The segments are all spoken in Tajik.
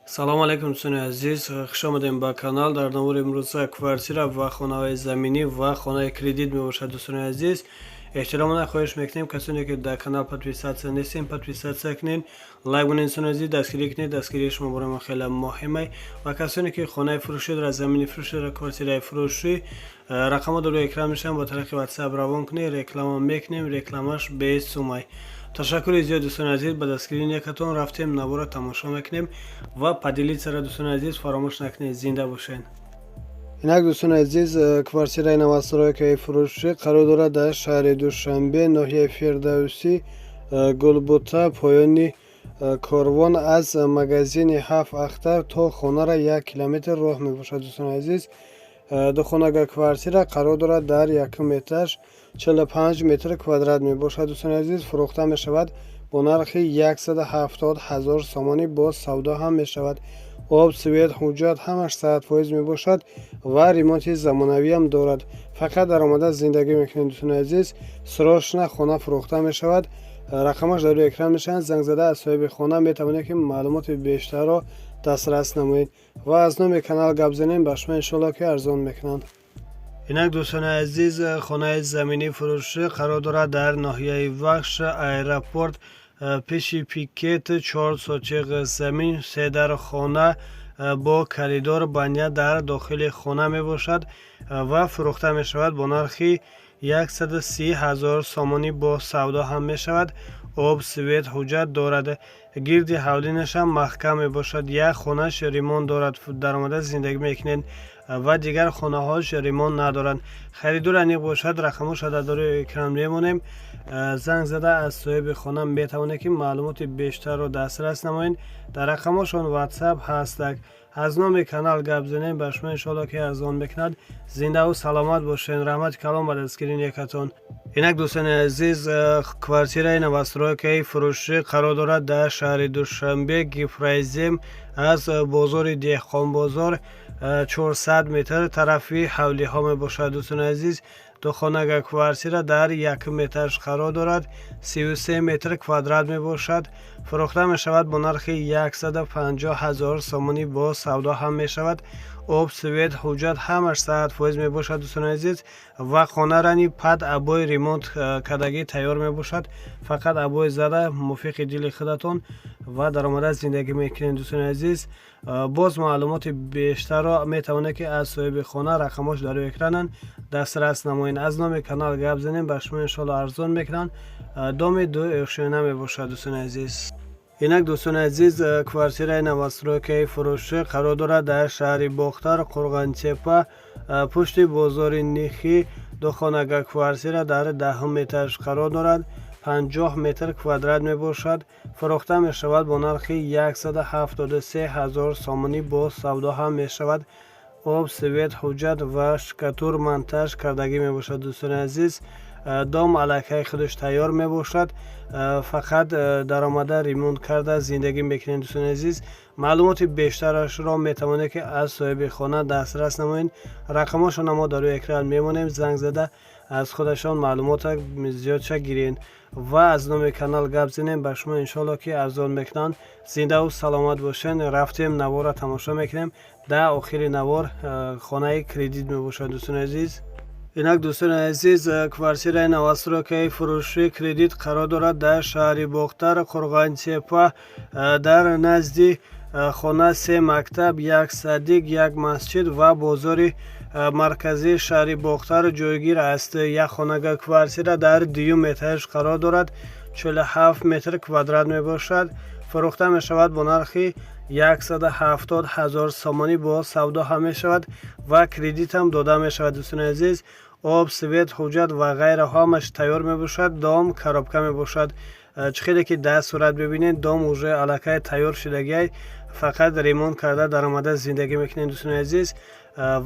салом алейкум дӯстони азиз, хуш омадем ба канал. Дар навори имрӯза квартира ва хонаҳои заминӣ ва хонаи кредит мебошад. Дӯстони азиз, эҳтиромона хоҳиш мекунем касоне ки дар канал подписатсия нестем, подписатсия кунед, лайк бонед. Дӯстони азиз, дастгирӣ кунед, дастгирии шумо бораи мо хеле муҳимай. Ва касоне ки хонаи фурӯшӣ дорад, замини фурӯшӣ дорад, квартираи фурӯшӣ, рақамҳо дар рӯи экран мешаванд, ба тариқи WhatsApp равон кунед, реклама мекунем, рекламаш бесумай. Ташаккури зиёд дӯстони азиз, ба дастгирии некатон рафтем, навора тамошо мекунем ва поделитсара. Дӯстони азиз, фаромӯш накунед, зинда бошед. Инак дӯстони азиз, квартираи навастройкаи фурӯшӣ қарор дорад дар шаҳри Душанбе, ноҳияи Фирдавсӣ, Гулбута, поёни Корвон. Аз магазини 7 Ахтар то хонара 1 километр роҳ мебошад. Дӯстони азиз, духонага квартира қарор дорад дар якум этаж, 45 метр квадрат мебошад. Дӯстони азиз, фурӯхта мешавад бо нархи 170 000 сомонӣ, бо савдо ҳам мешавад. об, свет, ҳуҷҷат ҳамаш 100% мебошад ва ремонти замонавиам дорад. Фақат даромада зиндагӣ мекунед. Дӯстони азиз, срочно хона фурӯхта мешавад. Рақамаш дар рӯи экран мешавад. Занг зада аз соҳиби хона метавонед ки маълумоти бештарро дастрас намоед ва аз номи канал гап занем, ба шумо иншоалло ки арзон мекунанд. Инак дӯстони азиз, хонаи заминӣ фурӯшӣ қарор дорад дар ноҳияи Вахш, аэропорт, пеши Пикет, 4 сотиқ замин, 3 дар хона бо коридор, баня дар дохили хона мебошад ва фурӯхта мешавад бо нархи 130 000 сомонӣ, бо савдо ҳам мешавад. об, свет, ҳуҷҷат дорад. гирди ҳавлинашам маҳкам мебошад. як хонаш ремонт дорад. Даромада зиндагӣ мекунед ва дигар хонаҳош ремонт надоранд. харидор аниқ бошад. рақамоша дар рӯи экран мемонем. занг зада аз соҳиби хона метавонед ки маълумоти бештарро дастрас намоед. дар рақамошон WhatsApp ҳастак. аз номи канал гап занем, ба шумо иншоалло ки арзон мекунад. зиндаву саломат бошед. раҳмати калом ба дастгирии некатон. инак дӯстони азиз, квартираи навастройкаи фурӯшӣ қарор дорад дар шаҳри Душанбе, Гифрайзем, аз бозори Деҳқонбозор 400 метр тарафи ҳавлиҳо мебошад. дӯстони азиз, духонага квартира дар якум этаж қарор дорад, 33 метр квадрат мебошад. фурӯхта мешавад бо нархи 150 000 сомонӣ, бо савдо ҳам мешавад. об, свет, ҳуҷҷат ҳамаш 100% мебошад. дӯстони азиз, ва хонарани пад абои ремонт кардагӣ тайёр мебошад. фақат абои зада мувофиқи дили худатон ва даромада зиндагӣ мекунед. дӯстони азиз, боз маълумоти бештарро метавонед ки аз соҳиби хона, рақамош дар рӯи экрананд, дастрас намоед. аз номи канал гап занем, ба шумо иншоалло арзон мекунанд. доми ду эшона мебошад. дӯстони азиз, инак дӯстони азиз, квартираи навастройкаи фурӯшӣ қарор дорад дар шаҳри Бохтар, Қурғантепа, пушти бозори Нихӣ. духонага квартира дар 10 этаж қарор дорад, 50 метр квадрат мебошад. фурӯхта мешавад бо нархи 173 000 сомонӣ, бо савдо ҳам мешавад. об, свет, ҳуҷҷат ва шкатур монтаж кардагӣ мебошад. дӯстони азиз, дом аллакай худаш тайёр мебошад. фақат даромада ремонт карда зиндагӣ мекунед. дӯстони азиз, маълумоти бештарашро метавонед ки аз соҳиби хона дастрас намоед. рақамошонро мо дар рӯи экран мемонем. занг зада аз худашон маълумота зиёдша гиред ва аз номи канал гап занем, ба шумо иншоалло ки арзон мекунанд. зиндаву саломат бошед. рафтем, навора тамошо мекунем. дар охири навор хонаи кредит мебошад. дӯстони азиз, инак дӯстони азиз, квартираи навастройкаи фурӯшӣ кредит қарор дорад дар шаҳри Бохтар, Қурғантепа, дар назди хона 3 мактаб, 1 садик, 1 масҷид ва бозори марказии шаҳри Бохтар ҷойгир аст. як хонага квартира дар 2 этаж қарор дорад, 47 метр квадрат мебошад. фурӯхта мешавад бо нархи 170 000 сомонӣ, бо савдо ҳам мешавад ва кредитам дода мешавад. дӯстони азиз, об, свет, ҳуҷҷат ва ғайра ҳамаш тайёр мебошад. дом коробка мебошад. чӣ хеле ки дар сурат бибинед, дом уже аллакай тайёр шудагиай, фақат ремонт карда даромада зиндагӣ мекунед. дӯстони азиз,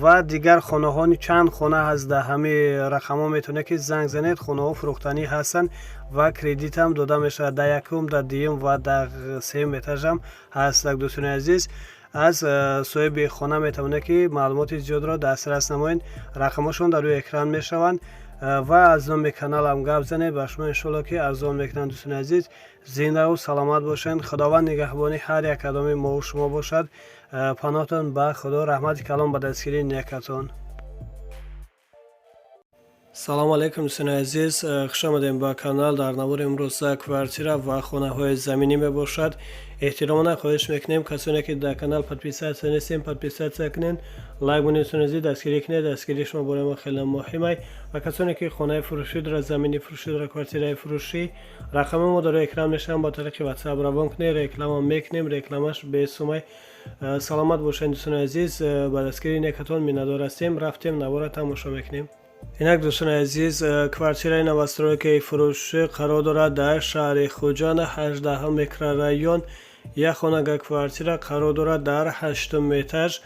ва дигар хонаҳо чанд хона ҳаст. дар ҳамаи рақамҳо метавонед ки занг занед. хонаҳо фурӯхтанӣ ҳастанд ва кредитам дода мешавад. дар якум, дар дуюм ва дар сеюм этажам ҳастак. дӯстони азиз, аз соҳиби хона метавонед ки маълумоти зиёдро дастрас намоед. рақамошон дар рӯи экран мешаванд. و از نام کانالم گپ زنید. به شما انشالله که ارزان میکنند. دوستان عزیز زنده و سلامت باشند. خداوند نگهبانی هر یک قدم ما و شما باشد. پناهتان به خدا، رحمت کلام به دستگیری نیکتان. سلام علیکم دوستان عزیز، خوش آمدید به کانال. در نوار امروز کوارتیره و خانه های زمینی می باشد. احتراماً خواهش میکنیم کسانی که در کانال پادپیسات نیستین پادپیسات کنین، لایک بونید، سونزی دستگیری کنید. دستگیری شما برای ما خیلی مهمه. و کسانی که خانه فروشی داره، زمینی فروشی داره، کوارتیره فروشی، رقم ما در اکران نشان با طریق واتساپ روان کنید. رکلام میکنیم، رکلامش به سومای سلامت باشین دوستان عزیز. با دستگیری نیکتون میندار هستیم، رفتیم نوار تماشا میکنیم. اینک دوستان عزیز کوارتیره نوستروی فروشی قرار دارد در شهر خوجند 18 میکرورایون. یک خانه کوارتیره قرار دارد در 8 ایتاژ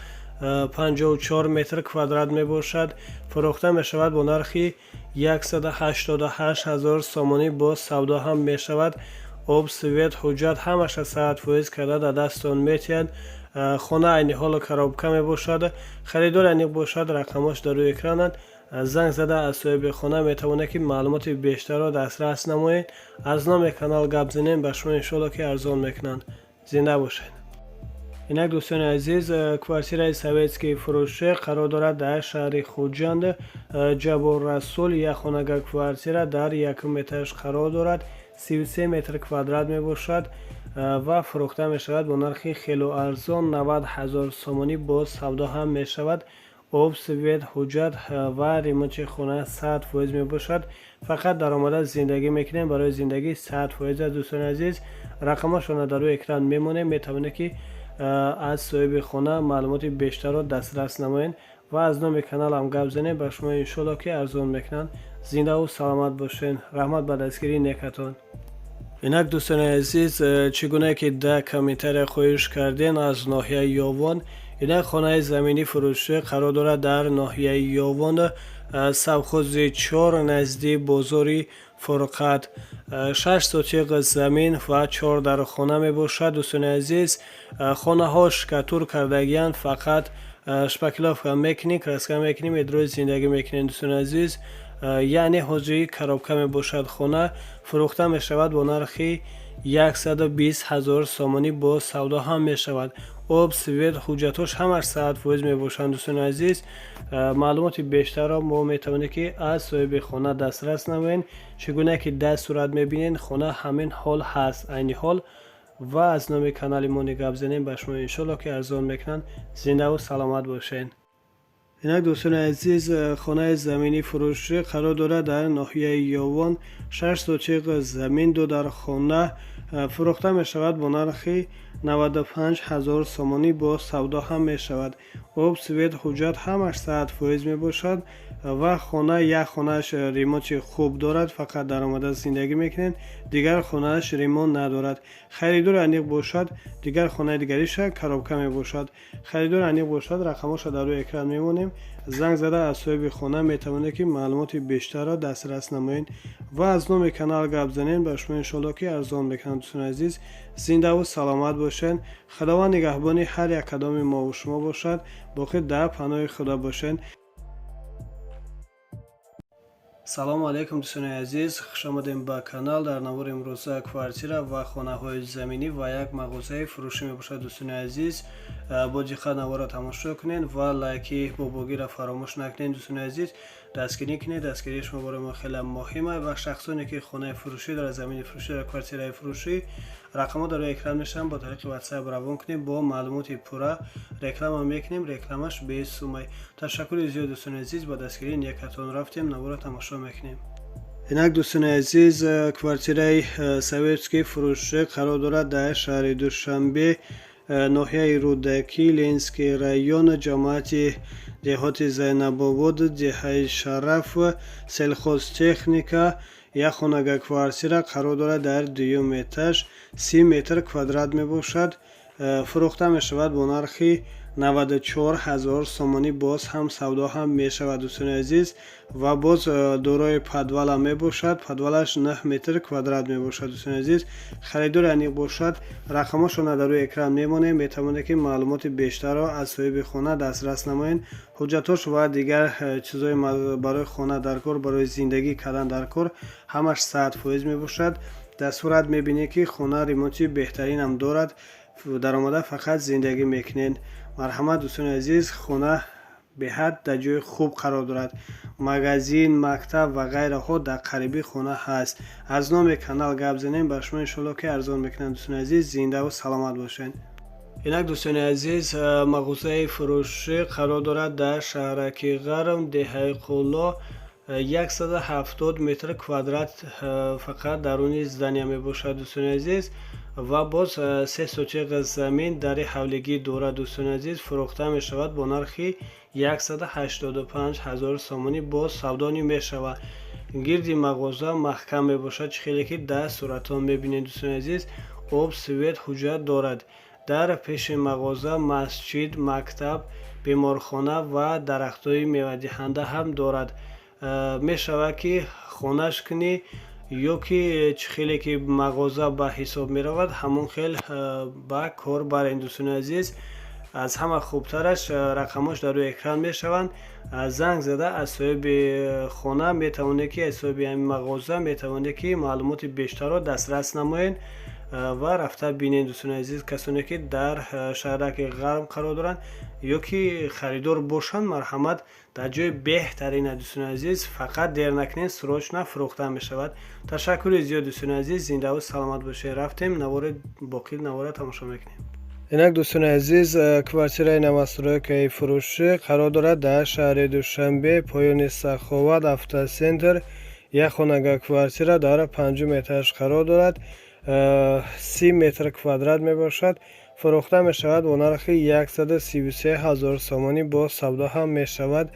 54 متر کوادرات می باشد. فروخته می شود با نرخی 188,000 سومانی. با سودا هم می شود. آب سویت حجت همش ساعت فویز کرده در دستان میتید. خانه اینی حال خرابکه می باشد. خریدار اینی باشد. رقمش در روی اکرانند. زنگ زده از صاحب خانه میتونه که معلومات بیشتر را دسترس نمایید. از نام کانال گپ زنیم. به شما انشالله که ارزان میکنند. زنده باشید. اینک دوستان عزیز کوارتیره سویتسکی فروشی قرار دارد در شهر خوجند جبر رسول. یک خانه کوارتیره در 1 ایتاژ قرار دارد. 33 متر کوادرات می باشد و فروخته می شود با نرخی خیلی ارزان 90,000 سومانی. با سودا هم می شود. آب سویت حجت و ریموت خانه 100% می باشد. فقط در آمده زندگی میکنیم. برای زندگی 100% دوستان عزیز رقمشون در روی اکران میمونه. میتونه که از صاحب خانه معلومات بیشتر را دسترس نمایید. و از نام کانال هم گپ زنید. به شما انشالله که ارزان میکنند. زنده و سلامت باشین. رحمت به دستگیری نیکتان. اینک دوستان عزیز چگونه که در کامنتر خواهش کردین از ناحیه یاوان. اینک خانه زمینی فروشی قرار دارد در ناحیه یاوان سوخوز 4 نزدیک بازاری فرقت. 6 سوتیق زمین و 4 در خانه می باشد. دوستان عزیز خانه ها شکتور کردگیان. فقط شپکلاف میکنی، کرسکه میکنی، ادروی زندگی میکنین دوستان عزیز. یعنی حجری خرابکه می باشد. خانه فروخته می شود با نرخی 120,000 سومانی. با سودا هم می شود. آب سویت حجتش همش 100% می باشند دوستان عزیز. معلومات بیشتر را ما میتونید که از صاحب خانه دسترس نمایید. چگونه که در صورت میبینین خانه همین حال هست، عین حال. و از نام کانال ما گپ زنیم. به شما انشالله که ارزان میکنن. زنده و سلامت باشین. اینک دوستان عزیز خانه زمینی فروشی قرار دارد در ناحیه یاوان. 6 سوتیق زمین 2 در خانه فروخته می شود با نرخی 95,000 سومانی. با سودا هم می شود. آب سویت حجت همش 100% می باشد. و خانه یک خانهش ریموت خوب دارد. فقط در آمده زندگی میکنین. دیگر خانهش ریموت ندارد. خریدار انیق باشد. دیگر خانه دیگریش خرابکه می باشد. خریدار انیق باشد. رقمش در روی اکران میمونیم. زنگ زده از صاحب خانه میتونه که معلومات بیشتر را دسترس نمایید. و از نام کانال گپ زنین. به شما انشالله که ارزان میکنند دوستان عزیز. زنده و سلامت باشین. خداوند نگهبانی هر یک قدم ما و شما باشد. باقی در پناه خدا باشین. سلام علیکم دوستان عزیز، خوش آمدیم به کانال. در نوار امروز کوارتیره و خانه های زمینی و یک مغازه فروشی می باشد دوستان عزیز. با دقت نوار را تماشا کنین و لایکی باباگی را فراموش نکنین دوستان عزیز. دستگیری کنید. دستگیری شما برای ما خیلی مهمه. و شخصانی که خانه فروشی داره، زمین فروشی داره، کوارتیره فروشی، رقم در روی اکران میشن. با طریق واتساپ روان کنیم. با معلومات پورا رکلام هم میکنیم. رکلامش به سومای. تشکر زیاد دوستان عزیز. با دستگیری نیکتون رفتیم نوار را تماشا میکنیم. اینک دوستان عزیز کوارتیره سویتسکی فروشی قرار دارد در شهر دوشنبه ناحیه رودکی لینسکی رایون جماعت دهات زینب آباد دهه شرف سلخوز تکنیکا. یک خانه کوارتیره قرار دارد در 2 ایتاژ 30 متر کوادرات می باشد. фурӯхта мешавад бо нархи 94000 сомонӣ. боз ҳам савдо ҳам мешавад дӯстони азиз ва боз дорои подвала мебошад. Подвалаш 9 метр квадрат мебошад дӯстони азиз. харидори аниқ бошад, рақамошона дар рӯи экран мемонем. метавонед ки маълумоти бештарро аз соҳиби хона дастрас намоед. ҳуҷҷатош ва дигар чизҳои барои хона дар кор, барои зиндагӣ кардан дар кор ҳамаш 100% мебошад. дар сурат мебинед ки хона ремонти беҳтаринам дорад. даромада фақат зиндагӣ мекунед. марҳамат дӯстони азиз, хона беҳад дар ҷои хуб қарор дорад. магазин, мактаб ва ғайраҳо дар қарибии хона ҳаст. аз номи канал гап занем, бар шумо иншоалло ки арзон мекунанд. дӯстони азиз, зиндаву саломат бошед. инак дӯстони азиз, мағозаи фурӯшӣ қарор дорад дар шаҳраки ғарм, деҳаи қулло. 170 метр квадрат фақат даруни здания мебошад дӯстони азиз ва боз 3 сотиқ замин дари ҳавлигӣ дорад дӯстони азиз. фурӯхта мешавад бо нархи 185000 сомонӣ. боз савдони мешавад. гирди мағоза маҳкам мебошад, чӣ хеле ки дар суратҳо мебинед дӯстони азиз. об свет ҳуҷҷат дорад. дар пеши мағоза масҷид, мактаб, беморхона ва дарахтҳои мевадиҳанда ҳам дорад. мешавад ки хонаш кунӣ ё ки чӣ хеле ки мағоза ба ҳисоб меравад, ҳамон хел ба кор баред дӯстони азиз. аз ҳама хубтараш рақамош дар рӯи экран мешаванд. занг зада аз соҳиби хона метавонед ки аз соҳиби ҳамин мағоза метавонед ки маълумоти бештарро дастрас намоед ва рафта бинед дӯстони азиз. касоне ки дар шаҳраки ғарм қарор доранд ё ки харидор бошанд, марҳамат дар ҷои беҳтарина дӯстони азиз. фақат дер накунед, срочна фурӯхта мешавад. ташаккури зиёд дӯстони азиз, зиндаву саломат бошед. рафтем боқи навора тамошо мекунем. инак дӯстони азиз, квартираи новостройкаи фурӯшӣ қарор дорад дар шаҳри душанбе, поёни саховат, автоцентр. як хонага квартира дар 5 этаж қарор дорад. 30 метр квадрат мебошад. фурӯхта мешавад бо нархи 133000 сомонӣ. боз савдо ҳам мешавад.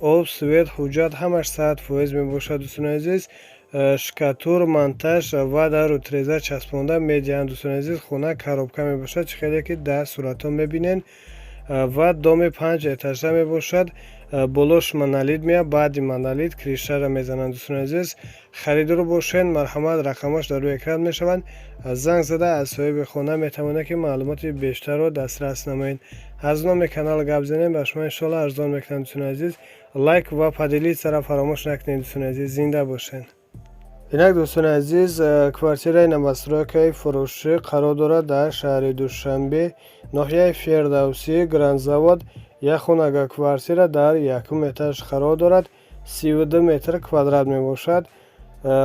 об свет ҳуҷҷат ҳамаш 100% мебошад дӯстони азиз. шкатур, монтаж ва дар рӯтреза часпонда медиҳанд дӯстони азиз. хона коробка мебошад, чӣ хеле ки дар суратҳо мебинед ва доми 5 этажа мебошад. болош монолит меяд, баъди монолит кришаро мезананд дӯстони азиз. харидор бошед, марҳамат, рақамош дар рӯи экран мешаванд. занг зада аз соҳиби хона метавонед ки маълумоти бештарро дастрас намоед. аз номи канал гап занем, ба шумо иншоалло арзон мекунам дӯстони азиз. лайк ва поделитсаро фаромӯш накунед дӯстони азиз. зинда бошед. инак дӯстони азиз, квартираи новостройкаи фурӯшӣ қарор дорад дар шаҳри душанбе, ноҳияи фердавсӣ, грандзавод. як хонага квартира дар 1 этаж қарор дорад. 32 метр квадрат мебошад.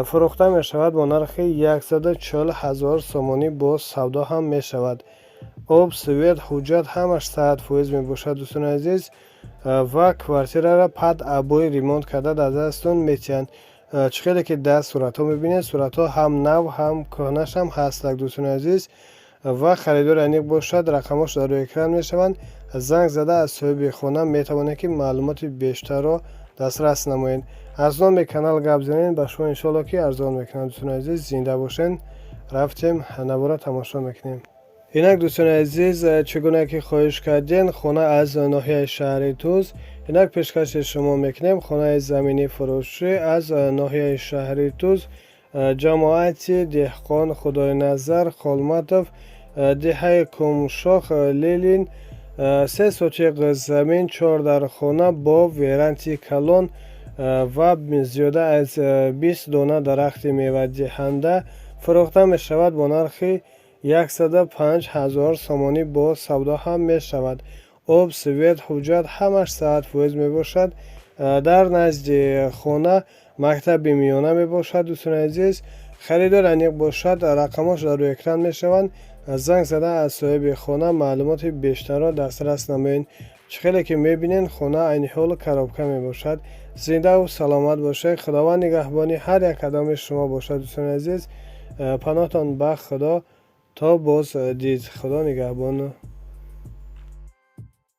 фурӯхта мешавад бо нархи 140000 сомонӣ. боз савдо ҳам мешавад. об свет ҳуҷҷат ҳамаш 100% мебошад дӯстони азиз ва квартираро пад абой ремонт карда дар дастон метиҳанд. чӣ хеле ки дар суратҳо мебинед, суратҳо ҳам нав ҳам кӯҳнаш ҳам ҳастак дӯстони азиз ва харидори аниқ бошад. рақамош дар рӯи экран мешаванд. занг зада аз соҳиби хона метавонед ки маълумоти бештарро дастрас намоед. аз номи канал гап занед, ба шумо иншоалло ки арзон мекунам дӯстони азиз. зинда бошед. рафтем навора тамошо мекунем. инак дӯстони азиз, чӣ гуна ки хоҳиш кардем, хона аз ноҳияи шаҳри туз. инак пешкаши шумо мекунем хонаи заминӣ фурӯшӣ аз ноҳияи шаҳри туз. ҷамоати деҳқон худойназар холматов, деҳаи кумшох лелин. 3 сотиқ замин, 4 дар хона бо веранти калон ва зиёда аз 20 дона дарахти мевадиҳанда. фурӯхта мешавад бо нархи 105000 сомонӣ. боз савдо ҳам мешавад. об свет ҳуҷҷат ҳамаш 100% мебошад. дар назди хона мактаби миёна мебошад дӯстони азиз. харидор аниқ бошад, рақамош дар рӯи экран мешаванд. занг зада аз соҳиби хона маълумоти бештарро дастрас намоед. чӣ хеле ки мебинед, хона айни ҳол коробка мебошад. зиндаву саломат бошед. худованд нигаҳбони ҳар як қадами шумо бошад дӯстони азиз. паноҳтон ба худо. то боз дид. худо нигаҳбон.